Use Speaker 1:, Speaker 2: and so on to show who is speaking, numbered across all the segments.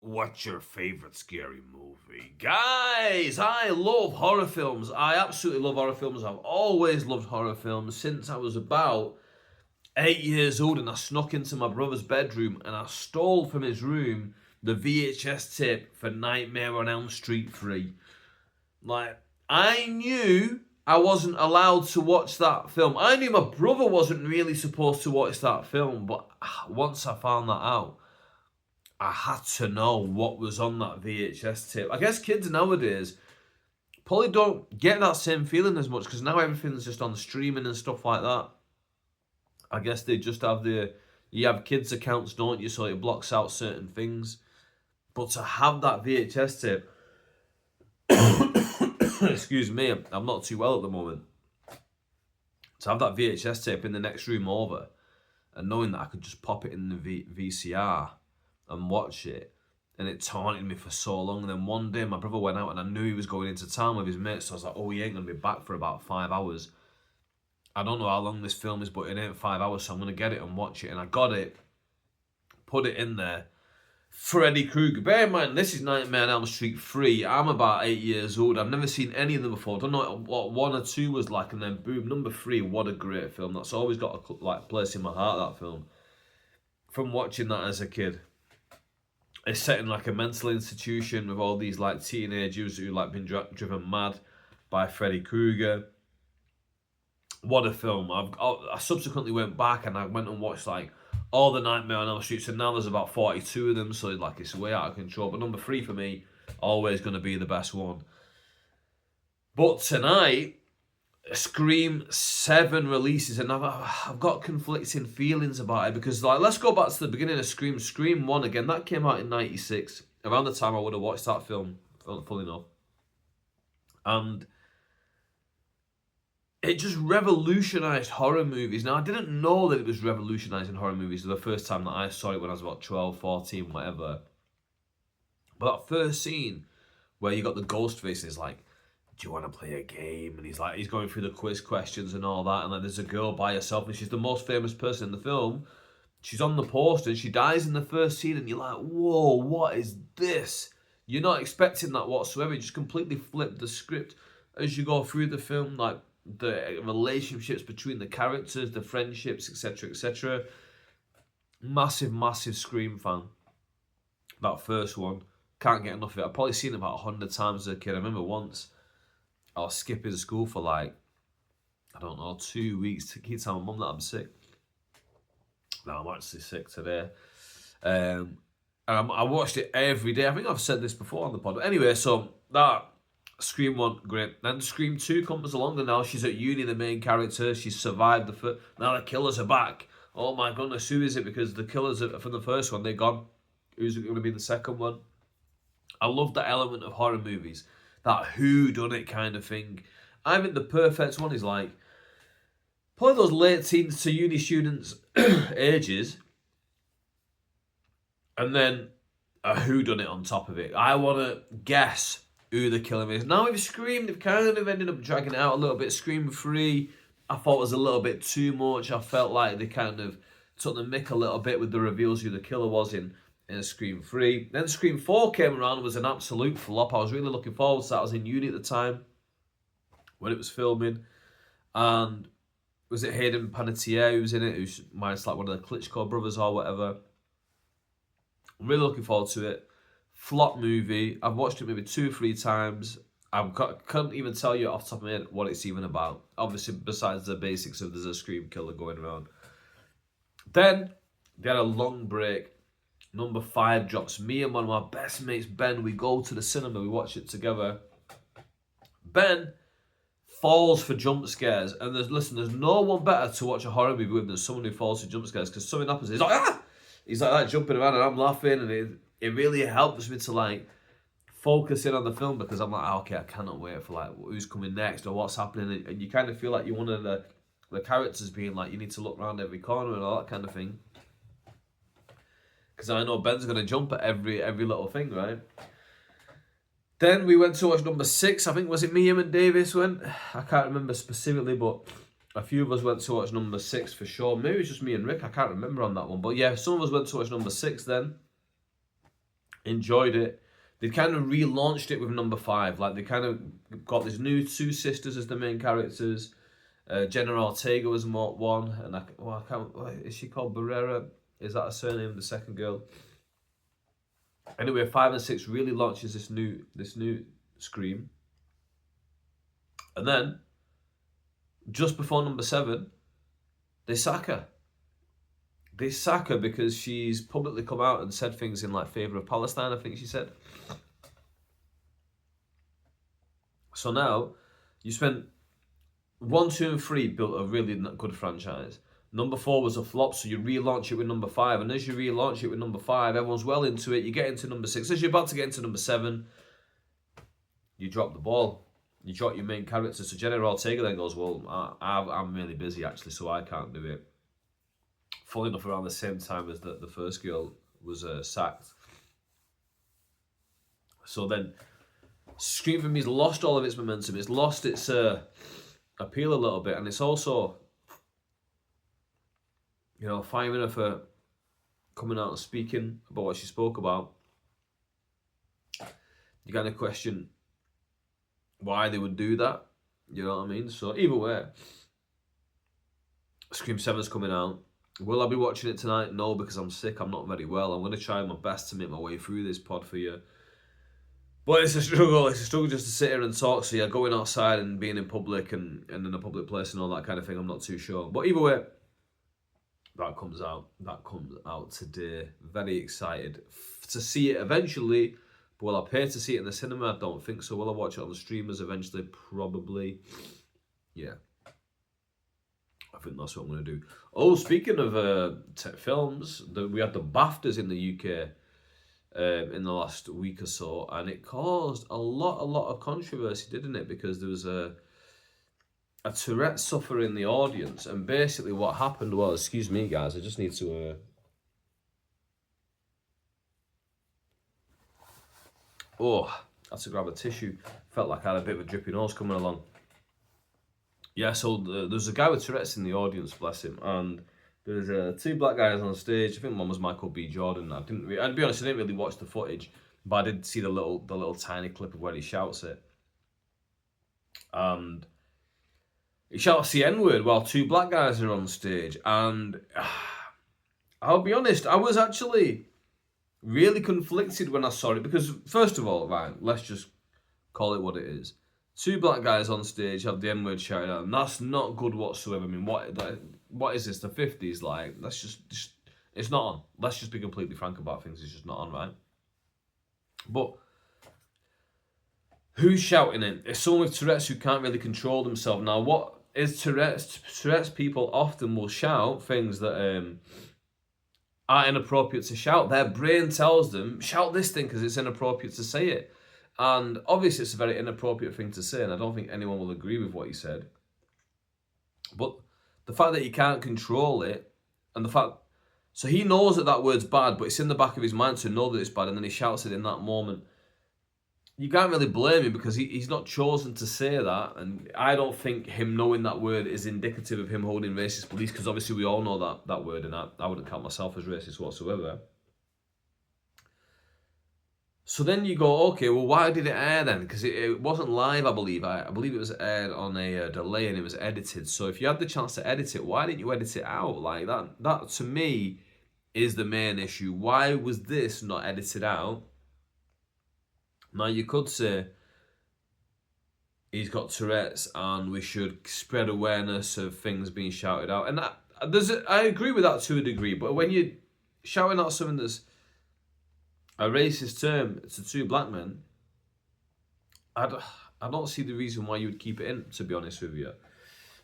Speaker 1: What's your favorite scary movie? Guys, I love horror films. I absolutely love horror films. I've always loved horror films since I was about 8 years old, and I snuck into my brother's bedroom and I stole from his room the VHS tape for Nightmare on Elm Street 3. Like, I knew I wasn't allowed to watch that film. I knew my brother wasn't really supposed to watch that film, but once I found that out, I had to know what was on that VHS tape. I guess kids nowadays probably don't get that same feeling as much because now everything's just on streaming and stuff like that. I guess they just have you have kids' accounts, don't you? So it blocks out certain things. But to have that VHS tape, excuse me, I'm not too well at the moment. To have that VHS tape in the next room over and knowing that I could just pop it in the VCR and watch it, and it taunted me for so long. And then one day my brother went out and I knew he was going into town with his mates, so I was like, oh, he ain't going to be back for about 5 hours. I don't know how long this film is, but it ain't 5 hours, so I'm going to get it and watch it. And I got it, put it in there. Freddy Krueger. Bear in mind, this is Nightmare on Elm Street 3. I'm about 8 years old. I've never seen any of them before. I don't know what 1 or 2 was like, and then boom, number 3. What a great film. That's always got a place in my heart, that film. From watching that as a kid. It's set in like a mental institution with all these like teenagers who like been driven mad by Freddy Krueger. What a film. I subsequently went back and I went and watched like all the Nightmare on Elm Street, and now there's about 42 of them, so like it's way out of control. But number 3 for me, always going to be the best one. But tonight, Scream 7 releases, and I've got conflicting feelings about it because, like, let's go back to the beginning of Scream. Scream 1 again, that came out in '96, around the time I would have watched that film, full enough. And it just revolutionised horror movies. Now, I didn't know that it was revolutionising horror movies the first time that I saw it when I was about 12, 14, whatever. But that first scene where you got the ghost face and it's like, do you want to play a game? And he's going through the quiz questions and all that. And then there's a girl by herself and she's the most famous person in the film. She's on the poster and she dies in the first scene and you're like, whoa, what is this? You're not expecting that whatsoever. You just completely flip the script as you go through the film, like the relationships between the characters, the friendships, etc., etc. Massive, massive Scream fan. That first one. Can't get enough of it. I've probably seen it about 100 times as a kid. I remember once I was skipping school for like, I don't know, 2 weeks to keep telling my mum that I'm sick. No, I'm actually sick today. And I watched it every day. I think I've said this before on the pod. Anyway, so that Scream 1, great. Then Scream 2 comes along and now she's at uni, the main character. She's survived the first. Now the killers are back. Oh my goodness, who is it? Because the killers from the first one, they're gone. Who's going to be the second one? I love that element of horror movies. That whodunit kind of thing. I think the perfect one is like probably those late teens to uni students ages, and then a whodunit on top of it. I want to guess who the killer is. Now with Scream, they've kind of ended up dragging it out a little bit. Scream 3, I thought was a little bit too much. I felt like they kind of took the mick a little bit with the reveals who the killer was in Scream 3. Then Scream 4 came around and was an absolute flop. I was really looking forward to that. I was in uni at the time when it was filming. And was it Hayden Panettiere who was in it? Who's like one of the Klitschko brothers or whatever. I'm really looking forward to it. Flop movie. I've watched it maybe 2 or 3 times. I couldn't even tell you off the top of my head what it's even about. Obviously, besides the basics of there's a Scream killer going around. Then they had a long break. Number 5 drops. Me and one of my best mates, Ben, we go to the cinema, we watch it together. Ben falls for jump scares, and there's no one better to watch a horror movie with than someone who falls for jump scares, because something happens, he's like, ah! He's like that, jumping around, and I'm laughing, and it really helps me to like focus in on the film, because I'm like, okay, I cannot wait for like who's coming next, or what's happening, and you kind of feel like you're one of the characters being like, you need to look around every corner and all that kind of thing. Because I know Ben's going to jump at every little thing, right? Then we went to watch number 6. I think, was it me, him and Davis went? I can't remember specifically, but a few of us went to watch number 6 for sure. Maybe it was just me and Rick. I can't remember on that one. But yeah, some of us went to watch number 6 then. Enjoyed it. They kind of relaunched it with number 5. Like, they kind of got these new 2 sisters as the main characters. Jenna Ortega was one, and I can't. Is she called Barrera? Is that her surname? The second girl. Anyway, 5 and 6 really launches this new Scream, and then just before number 7, they sack her. They sack her because she's publicly come out and said things in like favour of Palestine, I think she said. So now, you spent 1, 2, and 3 built a really good franchise. Number 4 was a flop, so you relaunch it with number 5. And as you relaunch it with number 5, everyone's well into it. You get into number 6. As you're about to get into number 7, you drop the ball. You drop your main character. So Jenna Ortega then goes, well, I'm really busy, actually, so I can't do it. Funny enough, around the same time as the first girl was sacked. So then, Scream for me has lost all of its momentum. It's lost its appeal a little bit, and it's also, firing her for coming out and speaking about what she spoke about. You kind of question why they would do that. You know what I mean? So either way, Scream 7's coming out. Will I be watching it tonight? No, because I'm sick. I'm not very well. I'm going to try my best to make my way through this pod for you. But it's a struggle. It's a struggle just to sit here and talk. So yeah, going outside and being in public and in a public place and all that kind of thing, I'm not too sure. But either way, that comes out. That comes out today. Very excited to see it eventually. But will I pay to see it in the cinema? I don't think so. Will I watch it on the streamers eventually? Probably. Yeah. I think that's what I'm going to do. Oh, speaking of films, we had the BAFTAs in the UK in the last week or so, and it caused a lot of controversy, didn't it? Because there was a Tourette sufferer in the audience, and basically what happened was, excuse me guys, I just need to I had to grab a tissue. Felt like I had a bit of a drippy nose coming along. Yeah, so there's a guy with Tourette's in the audience, bless him, and there's 2 black guys on stage. I think one was Michael B. Jordan. I'd be honest, I didn't really watch the footage, but I did see the little tiny clip of where he shouts it. And he shouts the N-word while 2 black guys are on stage. And I'll be honest, I was actually really conflicted when I saw it, because first of all, right, let's just call it what it is. 2 black guys on stage have the N-word shouted out, and that's not good whatsoever. I mean, what is this, the 50s? Like, that's just it's not on. Let's just be completely frank about things. It's just not on, right? But who's shouting it? It's someone with Tourette's who can't really control themselves. Now, what is Tourette's? Tourette's people often will shout things that are inappropriate to shout. Their brain tells them, shout this thing because it's inappropriate to say it. And obviously it's a very inappropriate thing to say, and I don't think anyone will agree with what he said. But the fact that he can't control it, and the fact... So he knows that word's bad, but it's in the back of his mind to know that it's bad, and then he shouts it in that moment. You can't really blame him, because he's not chosen to say that, and I don't think him knowing that word is indicative of him holding racist beliefs, because obviously we all know that word, and I wouldn't count myself as racist whatsoever. So then you go, okay, well, why did it air then? Because it wasn't live, I believe. I believe it was aired on a delay and it was edited. So if you had the chance to edit it, why didn't you edit it out? Like, that to me is the main issue. Why was this not edited out? Now, you could say he's got Tourette's and we should spread awareness of things being shouted out. And I agree with that to a degree. But when you're shouting out something that's a racist term to 2 black men, I don't see the reason why you would keep it in, to be honest with you.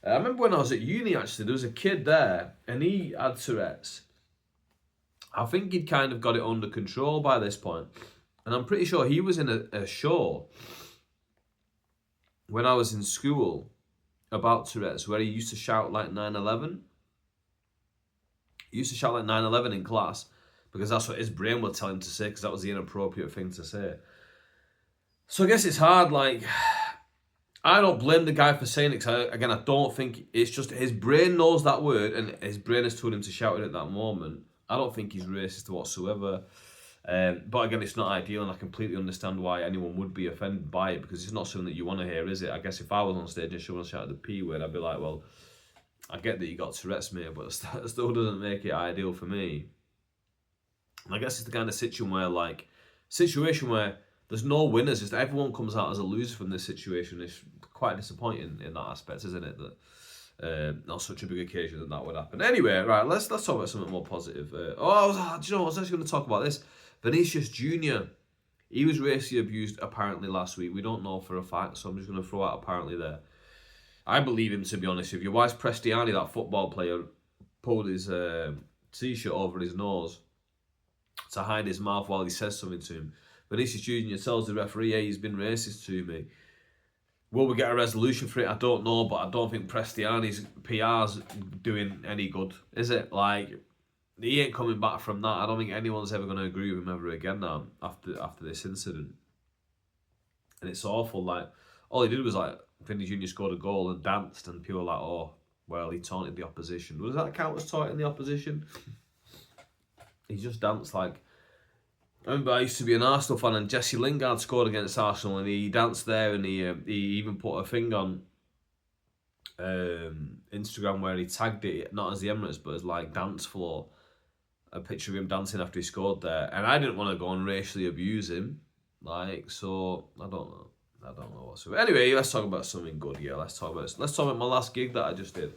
Speaker 1: I remember when I was at uni, actually, there was a kid there, and he had Tourette's. I think he'd kind of got it under control by this point. And I'm pretty sure he was in a show when I was in school about Tourette's, where he used to shout like 9/11. He used to shout like 9/11 in class, because that's what his brain would tell him to say, because that was the inappropriate thing to say. So I guess it's hard, like, I don't blame the guy for saying it, because again, I don't think, it's just his brain knows that word, and his brain has told him to shout it at that moment. I don't think he's racist whatsoever. But again, it's not ideal, and I completely understand why anyone would be offended by it, because it's not something that you want to hear, is it? I guess if I was on stage and someone shouted the P word, I'd be like, well, I get that you got Tourette's, mate, but it still doesn't make it ideal for me. And I guess it's the kind of situation where there's no winners, just everyone comes out as a loser from this situation. It's quite disappointing in that aspect, isn't it? That not such a big occasion that would happen. Anyway, right, let's talk about something more positive. Do you know what? I was actually going to talk about this. Vinicius Jr. He was racially abused apparently last week. We don't know for a fact, so I'm just going to throw out apparently there. I believe him, to be honest with you. Why is Prestiani, that football player, pulled his t-shirt over his nose to hide his mouth while he says something to him? Vinicius Jr. tells the referee, hey, he's been racist to me. Will we get a resolution for it? I don't know, but I don't think Prestiani's PR's doing any good, is it? Like, he ain't coming back from that. I don't think anyone's ever going to agree with him ever again now after this incident. And it's awful. Like, all he did was, like, Vini Jr. scored a goal and danced, and people were like, oh, well, he taunted the opposition. Does that count as taunting the opposition? He just danced like... I remember I used to be an Arsenal fan, and Jesse Lingard scored against Arsenal, and he danced there, and he even put a thing on Instagram where he tagged it, not as the Emirates, but as like dance floor, a picture of him dancing after he scored there. And I didn't want to go and racially abuse him, like, so I don't know whatsoever. Anyway, let's talk about something good. Yeah, let's talk about my last gig that I just did.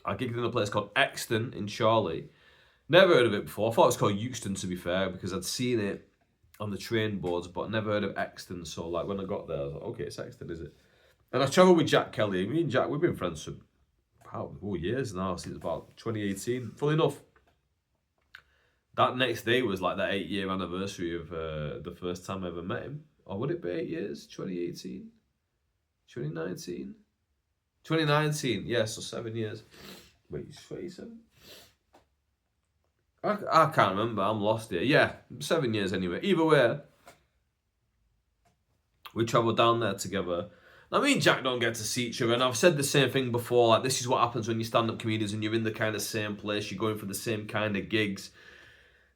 Speaker 1: I gigged in a place called Exton in Chorley. Never heard of it before. I thought it was called Euxton, to be fair, because I'd seen it on the train boards, but never heard of Exton. So, like, when I got there, I was like, okay, it's Exton, is it? And I travelled with Jack Kelly. Me and Jack, we've been friends for years now, since about 2018. Funnily enough, that next day was like that 8-year anniversary of the first time I ever met him. Or would it be 8 years? 2018? 2019? 2019, yeah, so 7 years. Wait, he's 27? I can't remember, I'm lost here. Yeah, 7 years anyway. Either way, we travelled down there together. Now, me and Jack don't get to see each other, and I've said the same thing before, like, this is what happens when you stand-up comedians and you're in the kind of same place, you're going for the same kind of gigs.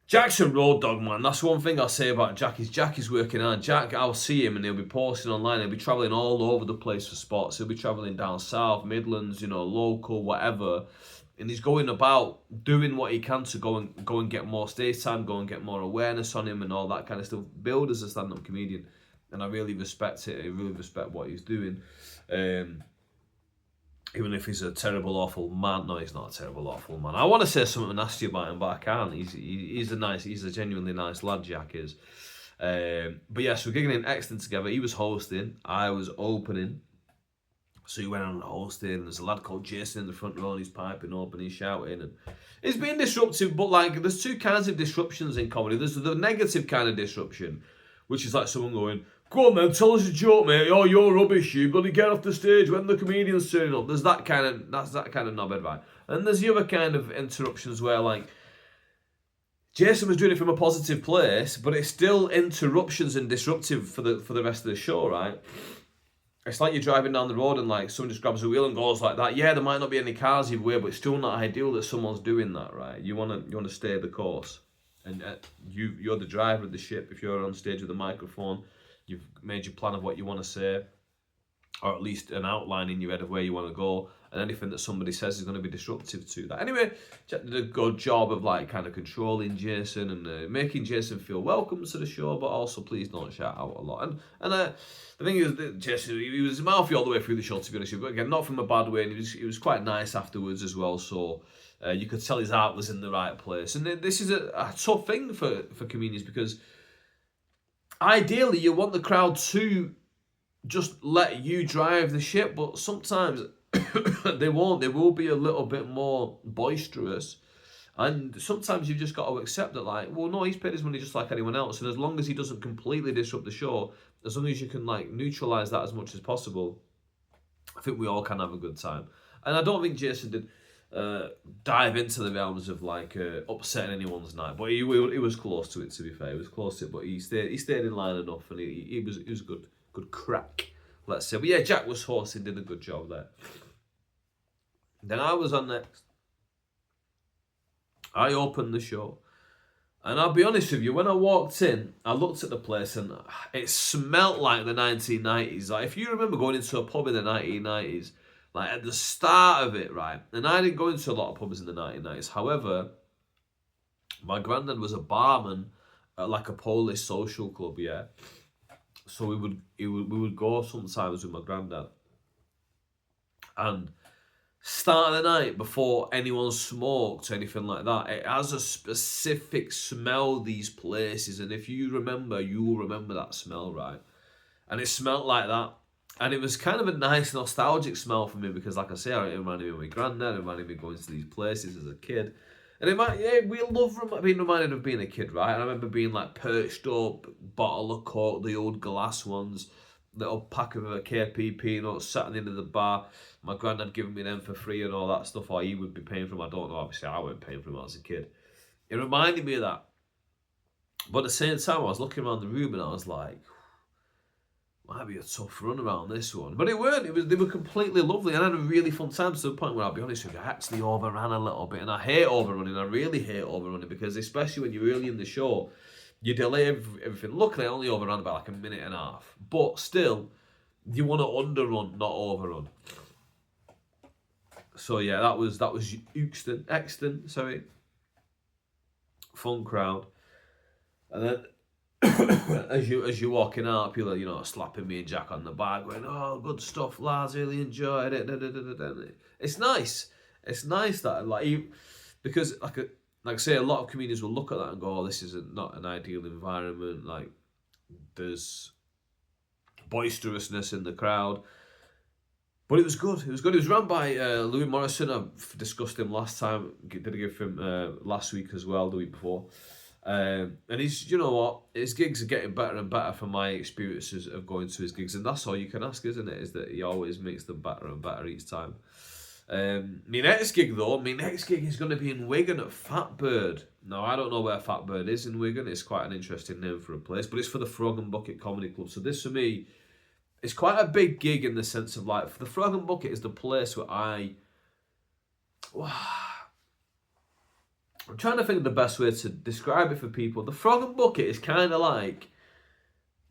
Speaker 1: Jack's a road dog, man. That's one thing I'll say about Jack is working hard. Jack, I'll see him and he'll be posting online. He'll be travelling all over the place for spots. He'll be travelling down south, Midlands, local, whatever. And he's going about doing what he can to go and get more stage time, go and get more awareness on him and all that kind of stuff. Build as a stand-up comedian. And I really respect it. I really respect what he's doing. Even if he's a terrible, awful man. No, he's not a terrible, awful man. I want to say something nasty about him, but I can't. He's a genuinely nice lad, Jack is. But yeah, so we're gigging in Exton together. He was hosting. I was opening. So he went on hosting. And there's a lad called Jason in the front row, and he's piping up and he's shouting. And it's been disruptive, but like, there's two kinds of disruptions in comedy. There's the negative kind of disruption, which is like someone going, go on then, tell us a joke, mate. Oh, you're rubbish. You bloody get off the stage when the comedian's turning up. That's that kind of knobhead vibe. And there's the other kind of interruptions where, like, Jason was doing it from a positive place, but it's still interruptions and disruptive for the rest of the show, right? It's like you're driving down the road and like someone just grabs a wheel and goes like that. Yeah, there might not be any cars either way, but it's still not ideal that someone's doing that, right? You wanna stay the course, and you're the driver of the ship. If you're on stage with a microphone, you've made your plan of what you want to say, or at least an outline in your head of where you want to go, and anything that somebody says is going to be disruptive to that. Anyway, Jack did a good job of like kind of controlling Jason and making Jason feel welcome to the show, but also please don't shout out a lot. And the thing is that Jason, he was mouthy all the way through the show, to be honest with you, but again, not from a bad way, and he was quite nice afterwards as well, so you could tell his heart was in the right place. And this is a tough thing for comedians, because ideally, you want the crowd to just let you drive the ship, but sometimes they won't. They will be a little bit more boisterous, and sometimes you've just got to accept that, like, well, no, he's paid his money just like anyone else, and as long as he doesn't completely disrupt the show, as long as you can, like, neutralise that as much as possible, I think we all can have a good time. And I don't think Jason did dive into the realms of like upsetting anyone's night, but he was close to it. To be fair, he was close to it, but he stayed in line enough, and he was good crack, let's say. But yeah, Jack was hosting, did a good job there. Then I was on next. I opened the show. And I'll be honest with you, when I walked in, I looked at the place and it smelt like the 1990s. Like, if you remember going into a pub in the 1990s, like at the start of it, right? And I didn't go into a lot of pubs in the 1990s. However, my granddad was a barman at like a Polish social club, yeah. So we would go sometimes with my granddad. And start of the night, before anyone smoked or anything like that, it has a specific smell, these places. And if you remember, you will remember that smell, right? And it smelled like that. And it was kind of a nice nostalgic smell for me because, like I say, it reminded me of my granddad, it reminded me of going to these places as a kid. And we love being reminded of being a kid, right? And I remember being like perched up, bottle of Coke, the old glass ones, little pack of a KP peanuts sat at the end of the bar. My granddad giving me them for free and all that stuff, or he would be paying for them. I don't know, obviously I weren't paying for them as a kid. It reminded me of that. But at the same time, I was looking around the room and I was like, might be a tough run around this one. But it weren't. They were completely lovely. And I had a really fun time to the point where, I'll be honest with you, I actually overran a little bit. And I hate overrunning. I really hate overrunning because, especially when you're early in the show, you delay everything. Luckily, I only overran about like a minute and a half. But still, you want to underrun, not overrun. So yeah, that was Exton, sorry. Fun crowd. And then as you're walking out, people are, slapping me and Jack on the back, going, "Oh, good stuff, lads, really enjoyed it." It's nice. It's nice that because like I say, a lot of comedians will look at that and go, "Oh, this is not an ideal environment. Like, there's boisterousness in the crowd." But it was good. It was good. It was run by Louis Morrison. I've discussed him last time. Did a give him last week as well, the week before. And he's, you know what, his gigs are getting better and better from my experiences of going to his gigs, and that's all you can ask, isn't it? Is that he always makes them better and better each time. My next gig is going to be in Wigan at Fatbird. Now, I don't know where Fatbird is in Wigan. It's quite an interesting name for a place, but it's for the Frog and Bucket Comedy Club. So this, for me, it's quite a big gig in the sense of, like, the Frog and Bucket is the place where I'm trying to think of the best way to describe it for people. The Frog and Bucket is kind of like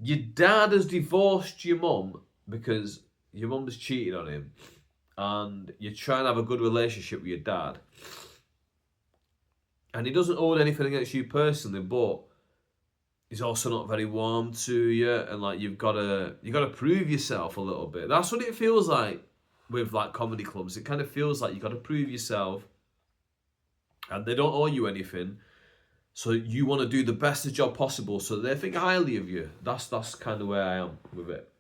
Speaker 1: your dad has divorced your mum because your mum has cheated on him, and you're trying to have a good relationship with your dad. And he doesn't hold anything against you personally, but he's also not very warm to you, and like you got to prove yourself a little bit. That's what it feels like with like comedy clubs. It kind of feels like you got to prove yourself. And they don't owe you anything, so you want to do the best job possible, so they think highly of you. That's kind of where I am with it.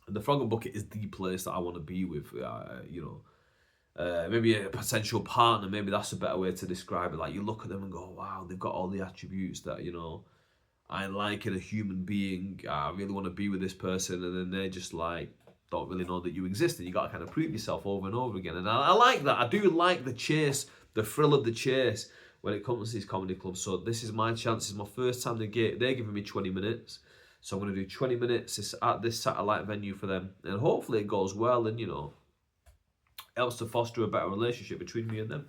Speaker 1: And the Frog and Bucket is the place that I want to be with. Maybe a potential partner. Maybe that's a better way to describe it. Like, you look at them and go, "Wow, they've got all the attributes that I like in a human being. I really want to be with this person," and then they just like don't really know that you exist, and you got to kind of prove yourself over and over again. And I like that. I do like the chase. The thrill of the chase when it comes to these comedy clubs. So this is my chance. This is my first time they're giving me 20 minutes. So I'm going to do 20 minutes at this satellite venue for them. And hopefully it goes well and, helps to foster a better relationship between me and them.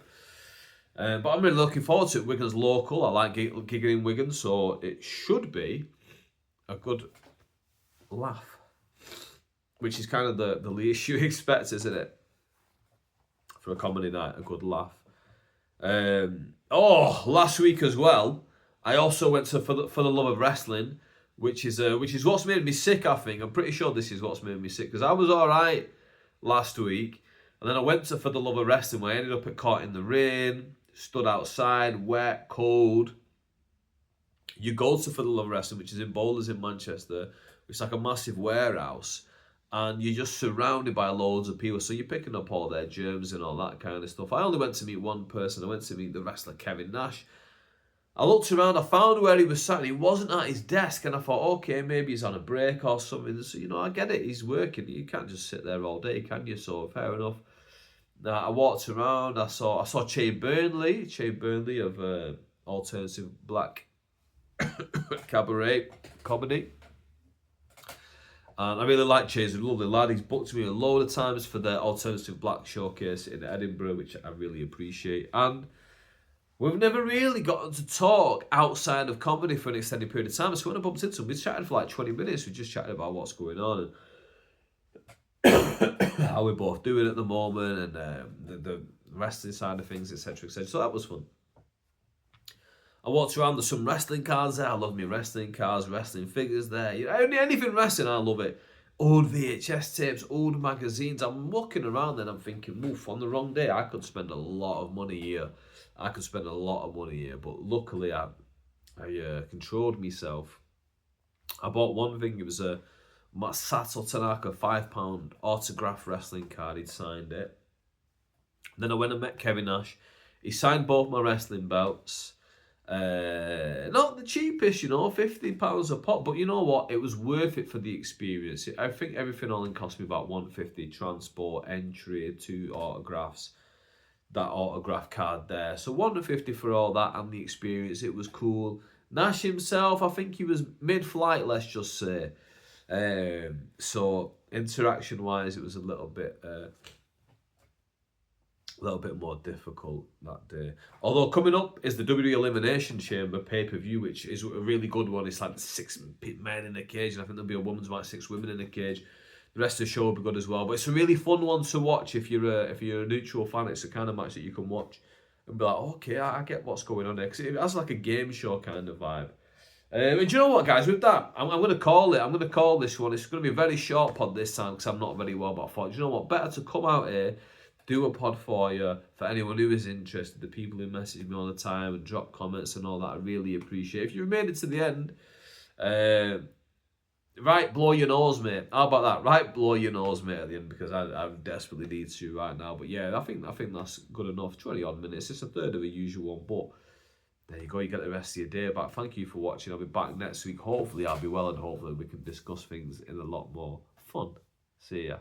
Speaker 1: But I'm really looking forward to it. Wigan's local. I like gigging in Wigan. So it should be a good laugh. Which is kind of the least you expect, isn't it? For a comedy night, a good laugh. Last week as well, I also went to For the Love of Wrestling, which is what's made me sick. I think I'm pretty sure this is what's made me sick, because I was all right last week, and then I went to For the Love of Wrestling, where I ended up caught in the rain, stood outside, wet, cold. You go to For the Love of Wrestling, which is in Boulders in Manchester. It's like a massive warehouse. And you're just surrounded by loads of people. So you're picking up all their germs and all that kind of stuff. I only went to meet one person. I went to meet the wrestler Kevin Nash. I looked around. I found where he was sat. And he wasn't at his desk. And I thought, okay, maybe he's on a break or something. So, I get it. He's working. You can't just sit there all day, can you? So, fair enough. I walked around. I saw Che Burnley of alternative black cabaret comedy. And I really like Che. He's a lovely lad. He's booked me a load of times for the Alternative Black Showcase in Edinburgh, which I really appreciate. And We've never really gotten to talk outside of comedy for an extended period of time. So when I bumped into him, we chatted for like 20 minutes. We just chatted about what's going on and how we're both doing at the moment and the wrestling side of things, etc., etc. So that was fun. I walked around, there's some wrestling cards there. I love me wrestling cards, wrestling figures there. You know, anything wrestling, I love it. Old VHS tapes, old magazines. I'm looking around and I'm thinking, oof, on the wrong day, I could spend a lot of money here. But luckily I controlled myself. I bought one thing, it was a Masato Tanaka £5 autograph wrestling card, he'd signed it. Then I went and met Kevin Nash. He signed both my wrestling belts. Not the cheapest, £50 a pop, but you know what? It was worth it for the experience. I think everything all in cost me about $150, transport, entry, 2 autographs, that autograph card there. So $150 for all that and the experience. It was cool. Nash himself, I think he was mid-flight, let's just say. So interaction-wise, it was a little bit more difficult that day. Although coming up is the WWE Elimination Chamber pay-per-view, which is a really good one. It's like 6 men in a cage, and I think there'll be a women's match, 6 women in a cage. The rest of the show will be good as well. But it's a really fun one to watch if you're a neutral fan. It's the kind of match that you can watch and be like, okay, I get what's going on there. Because it has like a game show kind of vibe. And do you know what, guys? With that, I'm going to call it. I'm going to call this one. It's going to be a very short pod this time because I'm not very well. But I thought, do you know what? Better to come out here, do a pod for you, for anyone who is interested, the people who message me all the time and drop comments and all that. I really appreciate it. If you made it to the end, right, blow your nose, mate. How about that? Right, blow your nose, mate, at the end, because I desperately need to right now. But yeah, I think that's good enough. 20 odd minutes. It's a third of a usual one, but there you go. You get the rest of your day back. Thank you for watching. I'll be back next week. Hopefully, I'll be well, and hopefully we can discuss things in a lot more fun. See ya.